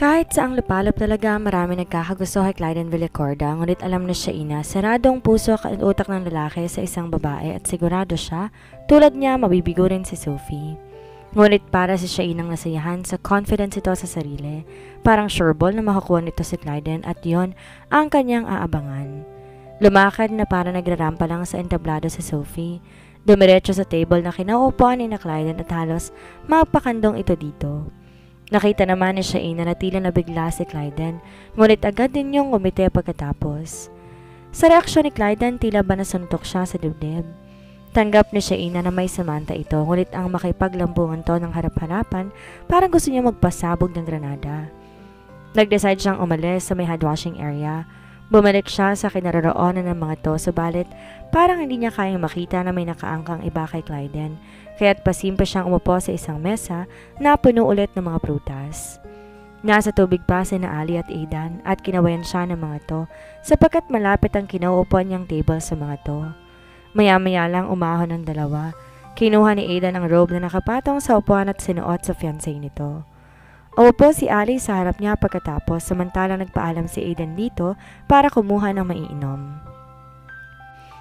Kahit saang lupalop talaga, marami nagkakagusto kay Clyden Villacorda, ngunit alam na siya ina, saradong puso at utak ng lalaki sa isang babae at sigurado siya, tulad niya mabibigo rin si Sophie. Ngunit para si Shainang nasayahan sa confidence ito sa sarili, parang sureball na makakuha nito si Clyden at yon ang kanyang aabangan. Lumakad na para nagrarampa lang sa entablado si Sophie, dumiretso sa table na kinaupuan ni na Clyden at halos magpakandong ito dito. Nakita naman ni Shaina na tila nabigla si Clyden, ngunit agad din niyong umiti pagkatapos. Sa reaksyon ni Clyden, tila ba nasuntok siya sa dibdib. Tanggap ni Shaina na may Samantha ito, ngunit ang makipaglambungan to ng harap-harapan, parang gusto niya magpasabog ng granada. Nag-decide siyang umalis sa may handwashing area. Bumalik siya sa kinaroroonan ng mga to, subalit parang hindi niya kayang makita na may nakaangkang iba kay Clyden, kaya't pasimple siyang umupo sa isang mesa na puno ulit ng mga prutas. Nasa tubig pa si na Ali at Aidan at kinawayan siya ng mga to sapagkat malapit ang kinauupuan niyang table sa mga to. Maya-maya lang umahon ng dalawa. Kinuha ni Aidan ang robe na nakapatong sa upuan at sinuot sa fiancé nito. Umupo si Ali sa harap niya pagkatapos samantalang nagpaalam si Aidan dito para kumuha ng maiinom.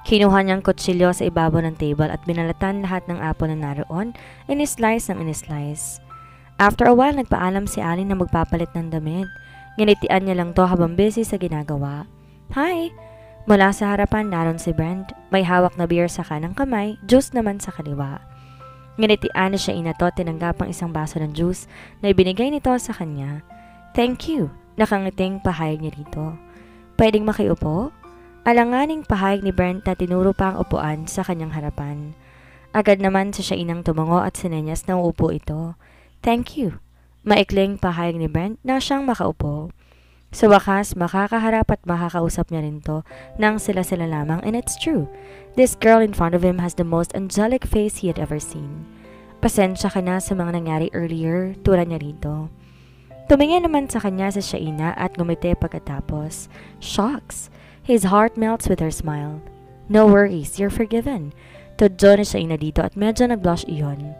Kinuha niyang kutsilyo sa ibabaw ng table at binalatan lahat ng apple na naroon, inislice ng inislice. After a while, nagpaalam si Ali na magpapalit ng damit. Nginitian niya lang to habang busy sa ginagawa. Hi! Mula sa harapan naroon si Brent, may hawak na beer sa kanang kamay, juice naman sa kaliwa. Nginitian na siya inato tinanggap ang isang baso ng juice na ibinigay nito sa kanya. Thank you, nakangiting pahayag niya rito. Pwedeng makiupo? Alanganing pahayag ni Brent na tinuro pa ang upuan sa kanyang harapan. Agad naman sa siya inang tumango at sinenyas na uupo ito. Thank you. Maikling pahayag ni Brent na siyang makaupo. Sa wakas, makakaharap at makakausap niya rin to nang sila-sila lamang, and it's true. This girl in front of him has the most angelic face he had ever seen. Pasensya ka na sa mga nangyari earlier, tulad niya rito. Tumingin naman sa kanya sa Shaina at ngumiti pagkatapos. Shocks! His heart melts with her smile. No worries, you're forgiven. Tudyo ni Shaina dito at medyo nag-blush iyon.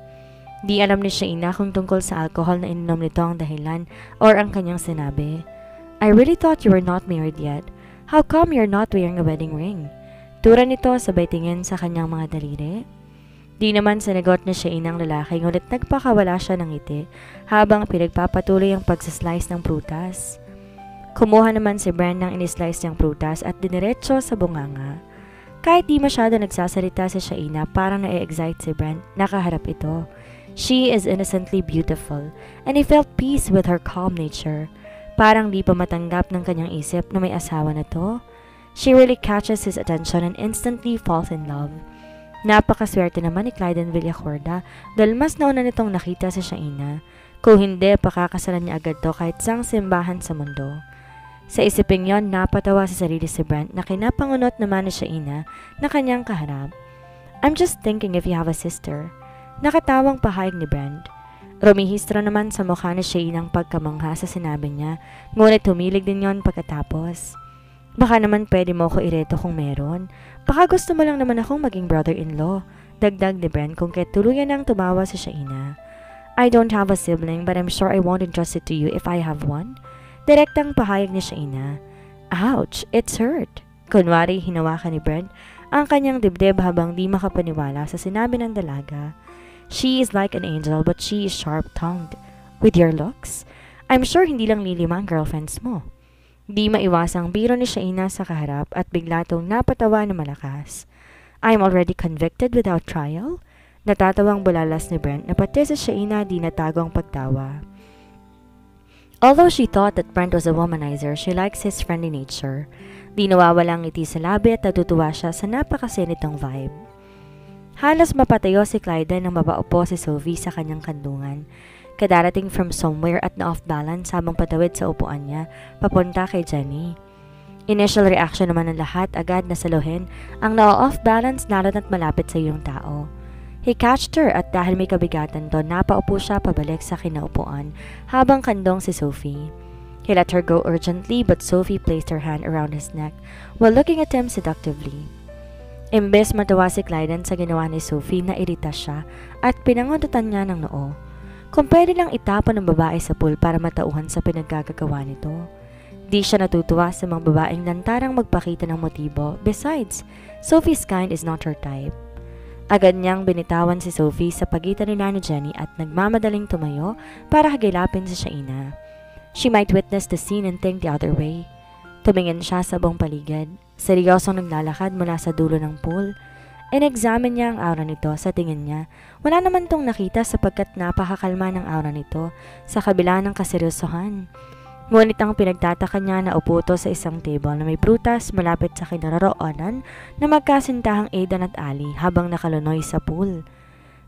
Di alam ni Shaina kung tungkol sa alcohol na ininom nito ang dahilan or ang kanyang sinabi. I really thought you were not married yet. How come you're not wearing a wedding ring? Tura nito sabay tingin sa kanyang mga daliri. Di naman sinagot ni Shaina ang lalaki ngunit nagpakawala siya ng ngiti habang pinagpapatuloy ang pagsaslice ng prutas. Kumuha naman si Brent ng inislice niyang prutas at diniretso sa bunganga. Kahit di masyado nagsasalita si Shaina, parang na-excite si Brent, nakaharap ito. She is innocently beautiful and he felt peace with her calm nature. Parang di pa matanggap ng kanyang isip na may asawa na to. She really catches his attention and instantly falls in love. Napakaswerte naman ni Clyden Villacorda dahil mas nauna nitong nakita si Shaina. Kung hindi, pakakasalan niya agad to kahit sang simbahan sa mundo. Sa isiping yon, napatawa sa sarili si Brent na kinapangunot naman ni Shaina na kanyang kaharap. I'm just thinking if you have a sister. Nakatawang pahayag ni Brent. Rumihistro naman sa mukha ni Shaina ang pagkamangha sa sinabi niya, ngunit humilig din yon pagkatapos. Baka naman pwede mo ko ireto kung meron. Baka gusto mo lang naman akong maging brother-in-law. Dagdag ni Brent kung kaya't tuluyan nang tumawa si Shaina. I don't have a sibling but I'm sure I won't entrust it to you if I have one. Direktang pahayag ni Shaina. Ouch, it's hurt. Kunwari hinawakan ni Brent ang kanyang dibdib habang di makapaniwala sa sinabi ng dalaga. She is like an angel but she is sharp-tongued. With your looks? I'm sure hindi lang lilima ang girlfriends mo. Di maiwasang biro ni Shaina sa kaharap at bigla tong napatawa na malakas. I'm already convicted without trial? Natatawang bulalas ni Brent na pati sa Shaina di natago ang pagtawa. Although she thought that Brent was a womanizer, she likes his friendly nature. Di nawawalang ngiti sa labi at natutuwa siya sa napakasinitong vibe. Halos mapatayo si Clyden nang mapaupo si Sophie sa kanyang kandungan. Kadarating from somewhere at na-off balance habang patawid sa upuan niya, papunta kay Jenny. Initial reaction naman ng lahat agad na saluhin ang na-off balance lalo na't malapit sa iyong tao. He catched her at dahil may kabigatan to, napaupo siya pabalik sa kinaupuan habang kandong si Sophie. He let her go urgently but Sophie placed her hand around his neck while looking at him seductively. Imbes matawa si Clyden sa ginawa ni Sophie, nairita siya at pinangundutan niya ng noo. kung pwede lang itapon ng babae sa pool para matauhan sa pinaggagawa nito. Di siya natutuwa sa mga babaeng lantarang magpakita ng motibo. Besides, Sophie's kind is not her type. Agad niyang binitawan si Sophie sa pagitan ni Jenny at nagmamadaling tumayo para hagilapin si Shaina. She might witness the scene and think the other way. Tumingin siya sa buong paligid. Seryosong naglalakad mula sa dulo ng pool. In-examine niya ang aura nito. Sa tingin niya, wala naman tong nakita sapagkat napakakalma ng aura nito sa kabila ng kaseryosohan. Ngunit ang pinagtataka niya na upo to sa isang table na may prutas malapit sa kinaroroonan na magkasintahang Aidan at Ali habang nakalunoy sa pool.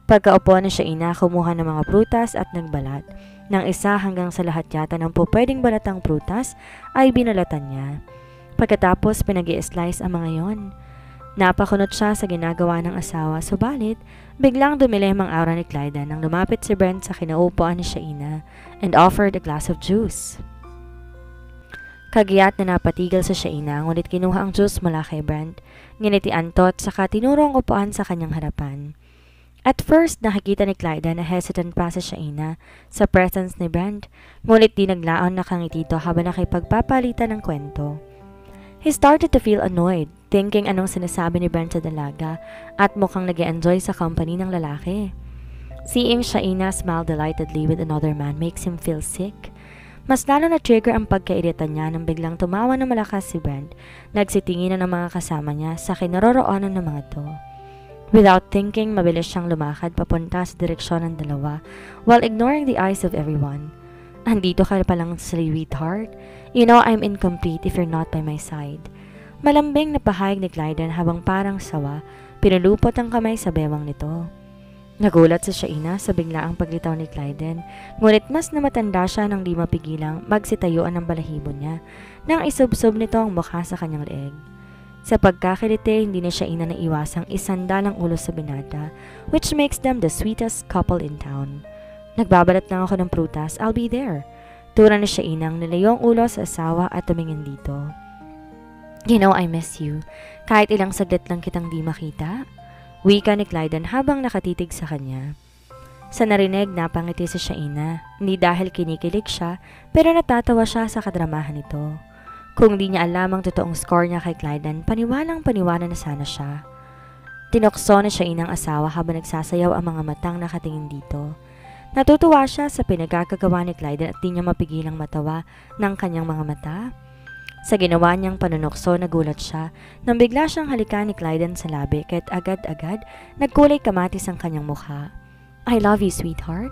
Pagkaupo na Shaina, kumuha ng mga prutas at nagbalat. Nang isa hanggang sa lahat yata ng pupwedeng balatang prutas ay binalatan niya. Pagkatapos pinag-i-slice ang mga yon. Napakunot siya sa ginagawa ng asawa, subalit biglang dumilim ang aura ni Clyde nang lumapit si Brent sa kinaupuan ni Shaina and offered a glass of juice. Kagiyat na napatigil sa Shaina, ngunit kinuha ang juice mula kay Brent. Nginitian to at saka tinuro ang upuan sa kanyang harapan. At first, nakikita ni Clyde na hesitant pa sa Shaina sa presence ni Brent, ngunit di naglaon nakangiti to habang nakipagpapalitan ng kwento. He started to feel annoyed, thinking anong sinasabi ni Brent sa dalaga at mukhang nag-enjoy sa company ng lalaki. Seeing Shaina smile delightedly with another man makes him feel sick. Mas lalo na trigger ang pagkairita niya nang biglang tumawa na malakas si Brent. Nagsitingin na ng mga kasama niya sa kinaroroonan ng mga to. Without thinking, mabilis siyang lumakad papunta sa direksyon ng dalawa while ignoring the eyes of everyone. Andito ka palang sweetheart. You know I'm incomplete if you're not by my side. Malambing na pahayag ni Clyde habang parang sawa, pinulupot ang kamay sa bewang nito. Nagulat si Shaina sa biglaang paglitaw ni Clyde, ngunit mas namatanda siya nang di mapigilang magsitayuan ng balahibo niya nang isubsob nito ang mukha sa kanyang leeg. Sa pagkakiliti, hindi na Shaina naiwasang isandalang ulo sa binata, which makes them the sweetest couple in town. Nagbabalat lang ako ng prutas, I'll be there. Tura ni Shaina ang nilayo ang ulo sa asawa at tumingin dito. You know I miss you. Kahit ilang saglit lang kitang di makita. Wika ni Clyde habang nakatitig sa kanya. Sa narinig, napangiti si Shaina. Hindi dahil kinikilig siya, pero natatawa siya sa kadramahan nito. Kung di niya alam ang totoong score niya kay Clyde, paniwalang-paniwala na sana siya. Tinukso ni Shaina ang asawa habang nagsasayaw ang mga matang nakatingin dito. Natutuwa siya sa pinagkakagawa ni Clyde at di niya mapigilang matawa ng kanyang mga mata. Sa ginawa niyang panunukso, nagulat siya nang bigla siyang halikan ni Clyde sa labi kahit agad-agad nagkulay kamatis ang kanyang mukha. I love you, sweetheart.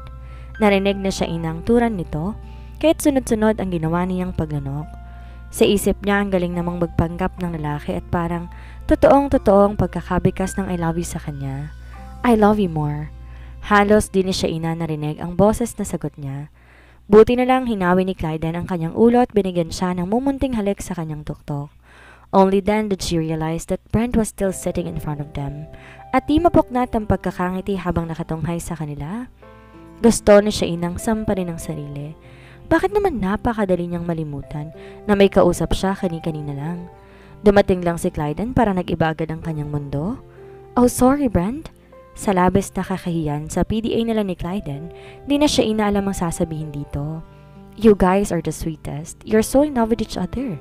Narinig na siya inang turan nito kahit sunod-sunod ang ginawa niyang paglunok. Sa isip niya ang galing namang magpanggap ng lalaki at parang totoong-totoong pagkakabikas ng I love you sa kanya. I love you more. Halos di ni siya narinig ang boses na sagot niya. Buti na lang hinawi ni Clyde ang kanyang ulo at binigyan siya ng mumunting halik sa kanyang tuktok. Only then did she realize that Brent was still sitting in front of them at di mapuknat ang pagkakangiti habang nakatunghay sa kanila. Gusto ni siya inang samparin ang sarili. Bakit naman napakadali niyang malimutan na may kausap siya kani-kanina lang? Dumating lang si Clyde para nag-iba agad ang kanyang mundo. Oh, sorry Brent. Sa labis na kakahiyan sa PDA nila ni Clyde, di na siya inaalam ang sasabihin dito. You guys are the sweetest. You're so in love with each other.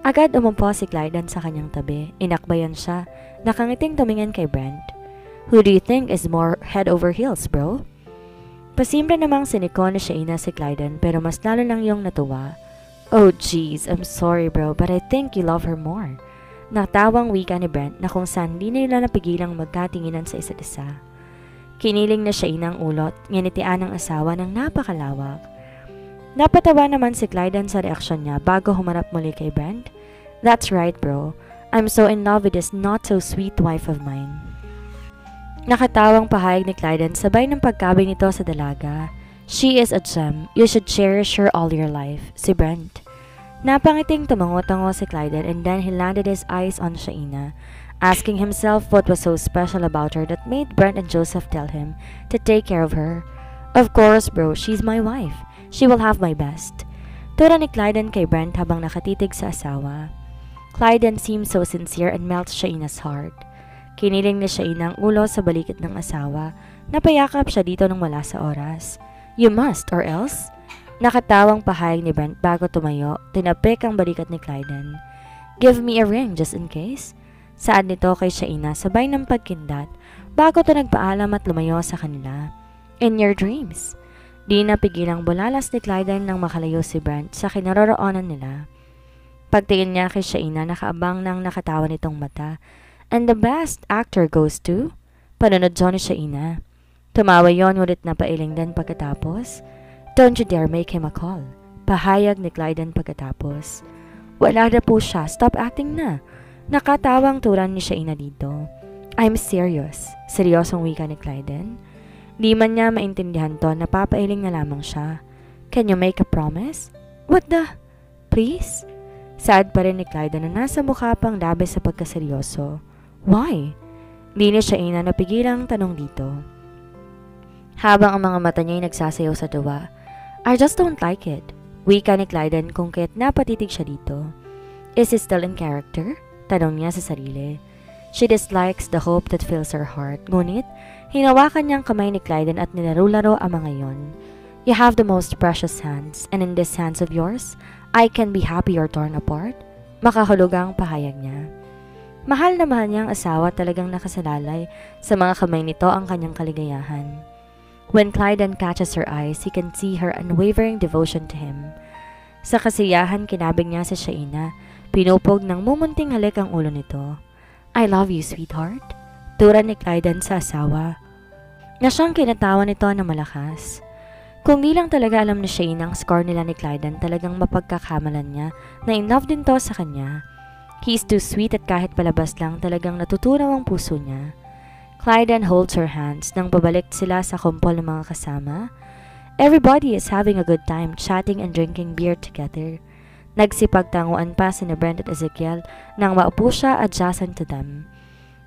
Agad umumpo si Clyde sa kanyang tabi. Inakbayan siya. Nakangiting tumingin kay Brent. Who do you think is more head over heels, bro? Pasimple namang siniko na siya si Clyde pero mas lalo lang yung natuwa. Oh jeez, I'm sorry bro but I think you love her more. Natawang wika ni Brent na kung saan di nila napigilang magkatinginan sa isa't isa. Kiniling na siya inang ulot, nginitian ng asawa ng napakalawak. Napatawa naman si Clyde sa reaksyon niya bago humarap muli kay Brent. That's right bro, I'm so in love with this not so sweet wife of mine. Nakatawang pahayag ni Clyde sabay ng pagkabing nito sa dalaga. She is a gem, you should cherish her all your life, si Brent. Napangiting tumango-tango si Clyde and then he landed his eyes on Shaina, asking himself what was so special about her that made Brent and Joseph tell him to take care of her. Of course bro, she's my wife. She will have my best. Tura ni Clyde kay Brent habang nakatitig sa asawa. Clyde seemed so sincere and melts Shaina's heart. Kiniling ni Shaina ang ulo sa balikit ng asawa. Napayakap siya dito nang wala sa oras. You must, or else. Nakatawang pahayag ni Brent bago tumayo, tinapik ang balikat ni Clyden. Give me a ring just in case. Saad nito kay Shaina sabay ng pagkindat bago ito nagpaalam at lumayo sa kanila. In your dreams. Di napigilang bulalas ni Clyden nang makalayo si Brent sa kinaroroonan nila. Pagtingin niya kay Shaina, nakaabang ng nakatawa nitong mata. And the best actor goes to? Panunod ni Shaina. Tumawa yon ngunit napailing din pagkatapos. Don't you dare make him a call. Pahayag ni Clyden pagkatapos. Wala na po siya, stop acting na. Nakatawang turan ni Shaina dito. I'm serious. Seryosong wika ni Clyden. Di man niya maintindihan to, napapailing na lamang siya. Can you make a promise? What the? Please? Saad pa rin ni Clyden na nasa mukha pang labis sa pagkaseryoso. Why? Di ni Shaina napigilang tanong dito. Habang ang mga mata niya'y nagsasayaw sa duwa. I just don't like it. Wika ni Clyden kung kaya't napatitig siya dito. Is he still in character? Tanong niya sa sarili. She dislikes the hope that fills her heart. Ngunit, hinawakan niyang kamay ni Clyden at nilaro-laro ang mga yon. You have the most precious hands, and in these hands of yours, I can be happy or torn apart. Makahulugang pahayag niya. Mahal na mahal niyang asawa, talagang nakasalalay sa mga kamay nito ang kanyang kaligayahan. When Clyden catches her eyes, he can see her unwavering devotion to him. Sa kasiyahan, kinabig niya sa Shaina. Pinupog ng mumunting halik ang ulo nito. I love you, sweetheart. Turan ni Clyden sa asawa. Na siyang kinatawa nito na malakas. Kung di lang talaga alam ni Shaina ang score nila ni Clyden, talagang mapagkakamalan niya na in love din to sa kanya. He's too sweet at kahit palabas lang talagang natutunaw ang puso niya. Clyden holds her hands nang babalik sila sa kumpol ng mga kasama. Everybody is having a good time chatting and drinking beer together. Nagsipagtanguan pa si Brent at Ezekiel nang maupo siya adjacent to them.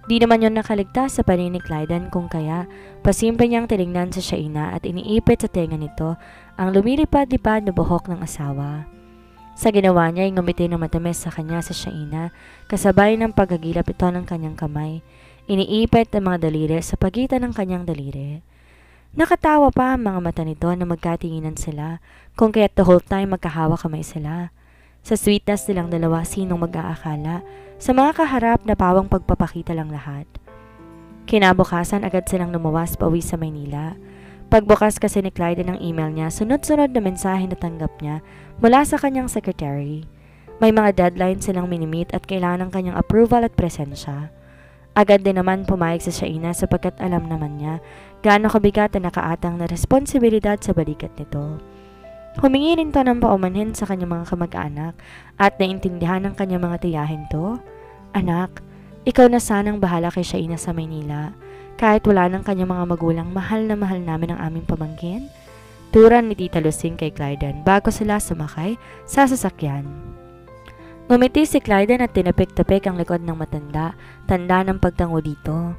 Di naman yon nakaligtas sa paningin ni Clyden kung kaya pasimple niyang tinignan sa Shaina at iniipit sa tenga nito ang lumilipad-lipad na buhok ng asawa. Sa ginawa niya ay ngumiti ng matamis sa kanya sa Shaina kasabay ng paghagilap ito ng kanyang kamay. Iniipit ang mga daliri sa pagitan ng kanyang daliri. Nakatawa pa ang mga mata nito na magkatinginan sila kung kaya't the whole time magkahawak kamay sila. Sa sweetness nilang dalawa, sinong mag-aakala sa mga kaharap na pawang pagpapakita lang lahat. Kinabukasan agad silang lumuwas pauwi sa Maynila. Pagbukas kasi ni Clyden ng email niya, sunod-sunod na mensahe na tanggap niya mula sa kanyang secretary. May mga deadline silang minimit at kailangan ng kanyang approval at presensya. Agad din naman pumayag sa Shaina sapagkat alam naman niya gaano kabigat na nakaatang na responsibilidad sa balikat nito. Humingi rin to ng paumanhin sa kanyang mga kamag-anak at naintindihan ng kanyang mga tiyahin to. Anak, ikaw na sanang bahala kay Shaina sa Maynila. Kahit wala ng kanyang mga magulang, mahal na mahal namin ang aming pamangkin. Turan ni Tita Lucing kay Clyden bago sila sumakay sa sasakyan. Ngumiti si Clyden at tinapik-tapik ang likod ng matanda, tanda ng pagtango dito.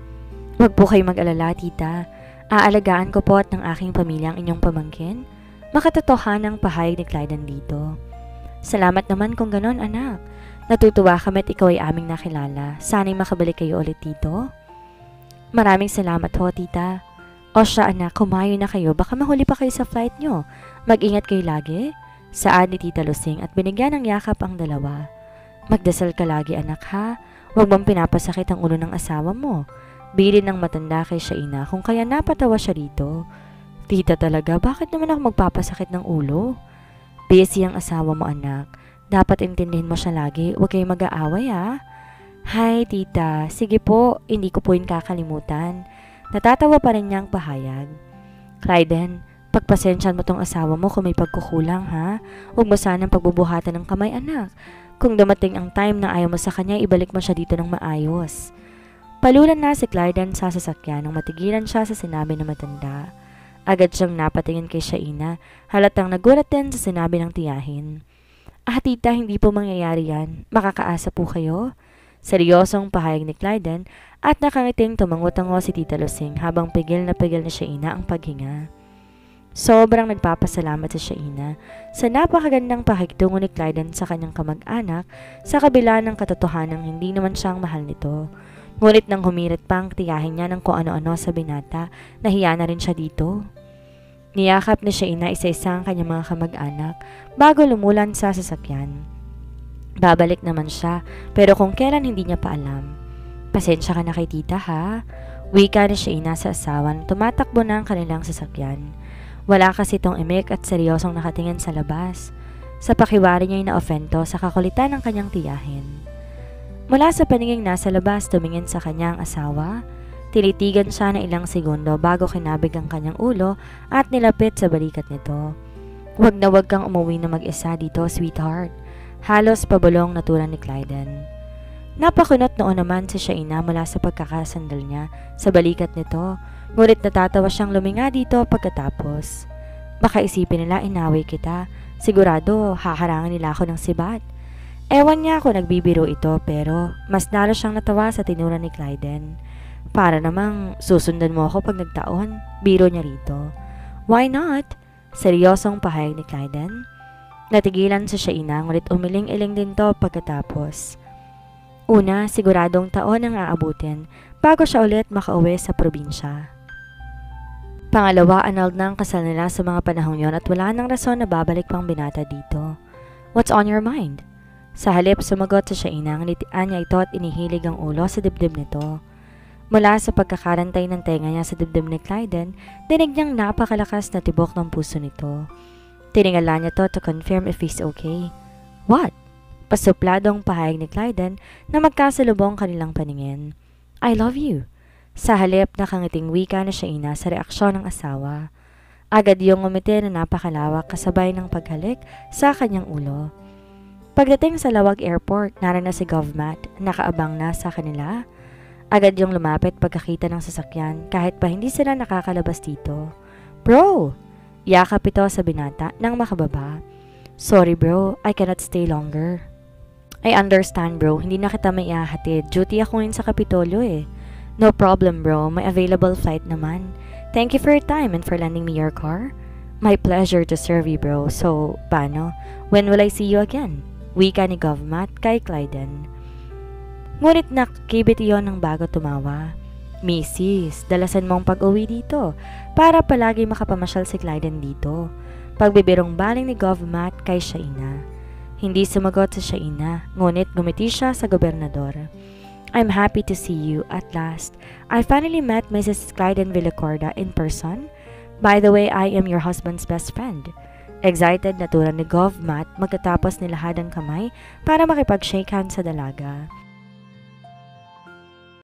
Huwag po kayo mag-alala, tita. Aalagaan ko po at ng aking pamilya ang inyong pamangkin. Makatotohanang pahayag ni Clyden dito. Salamat naman kung ganon, anak. Natutuwa kami at ikaw ay aming nakilala. Sana'y makabalik kayo ulit dito. Maraming salamat ho, tita. O siya, anak, kumayo na kayo. Baka mahuli pa kayo sa flight nyo. Mag-ingat kayo lagi. Saad ni Tita Lucing at binigyan ng yakap ang dalawa. Magdasal ka lagi, anak, ha? Huwag mong pinapasakit ang ulo ng asawa mo. Bilin ng matanda kay Shaina kung kaya napatawa siya dito. Tita talaga, bakit naman ako magpapasakit ng ulo? Busy ang asawa mo, anak. Dapat intindihin mo siya lagi. Huwag kayong mag-aaway, ha? Hi, tita. Sige po, hindi ko po yun kakalimutan. Natatawa pa rin niyang pahayag. Clyden, pagpasensyahan mo tong asawa mo kung may pagkukulang, ha? Huwag mo sanang pagbubuhatan ng kamay, anak. Kung dumating ang time na ayaw mo sa kanya, ibalik mo siya dito ng maayos. Palulan na si Clyden sa sasakyan nang matigilan siya sa sinabi ng matanda. Agad siyang napatingin kay Shaina, halatang nagulat din sa sinabi ng tiyahin. Tita, hindi po mangyayari yan. Makakaasa po kayo? Seryosong pahayag ni Clyden at nakangiting tumango-tango si Tita Lucing habang pigil na Shaina ang paghinga. Sobrang nagpapasalamat si Shaina sa napakagandang pakiktungo ni Clyden sa kanyang kamag-anak sa kabila ng katotohanang hindi naman siyang mahal nito. Ngunit nang humirit pa ang tiyahin niya ng kung ano-ano sa binata, nahiya na rin siya dito. Niyakap ni Shaina isa-isa ang kanyang mga kamag-anak bago lumulan sa sasakyan. Babalik naman siya, pero kung kailan hindi niya pa alam. Pasensya ka na kay tita ha. Wika ni Shaina sa asawa na tumatakbo na ang kanilang sasakyan. Wala kasi itong imik at seryosong nakatingin sa labas. Sa pakiwari niya na-offento sa kakulitan ng kanyang tiyahin. Mula sa paninging nasa labas tumingin sa kanyang asawa. Tinitigan siya ng ilang segundo bago kinabig ang kanyang ulo at nilapit sa balikat nito. Huwag na huwag kang umuwi na mag-isa dito, sweetheart. Halos pabulong na tulad ni Clyden. Napakunot noon naman si Shaina mula sa pagkakasandal niya sa balikat nito, ngunit natatawa siyang luminga dito pagkatapos. Baka isipin nila inaway kita, sigurado haharangin nila ako ng sibat. Ewan niya kung nagbibiro ito pero mas lalo siyang natawa sa tinura ni Clyden. Para namang susundan mo ako pag nagtaon, biro niya rito. Why not? Seryosong pahayag ni Clyden. Natigilan si Shaina ngunit umiling-iling din to pagkatapos. Una, siguradong taon ang aabutin bago siya ulit makauwi sa probinsya. Pangalawa, annulled na ang kasal nila sa mga panahong yon at wala nang rason na babalik pang binata dito. What's on your mind? Sa halip, sumagot si Shaina, ngunitian niya ito at inihilig ang ulo sa dibdib nito. Mula sa pagkakarantay ng tenga niya sa dibdib ni Clyden, dinig niyang napakalakas na tibok ng puso nito. Tiningala niya to confirm if he's okay. What? Pasupladong pahayag ni Clyden na magkasalubong kanilang paningin. I love you. Sa halip nakangiting wika na Shaina sa reaksyon ng asawa. Agad yung umiti na napakalawak kasabay ng paghalik sa kanyang ulo. Pagdating sa Lawag Airport, naroon na si Govmat, nakaabang na sa kanila. Agad yung lumapit pagkakita ng sasakyan kahit pa hindi sila nakakalabas dito. Bro! Yakap ito sa binata nang makababa. Sorry bro, I cannot stay longer. I understand bro, hindi na kita may ihahatid. Duty ako ngayon sa Kapitolyo eh. No problem bro, may available flight naman. Thank you for your time and for lending me your car. My pleasure to serve you bro. So, paano? When will I see you again? Wika ni Govmat kay Clyden. Ngunit nakikibit iyon ng bago tumawa. Mrs., dalasan mong pag-uwi dito para palagi makapamasyal si Clyden dito. Pagbibirong baling ni Govmat kay Shaina. Hindi sumagot si Shaina, ngunit gumiti siya sa gobernador. I'm happy to see you at last. I finally met Mrs. Clyden Villacorda in person. By the way, I am your husband's best friend. Excited na tulad ni Govmat magkatapos nilahad ang kamay para makipag-shake hands sa dalaga.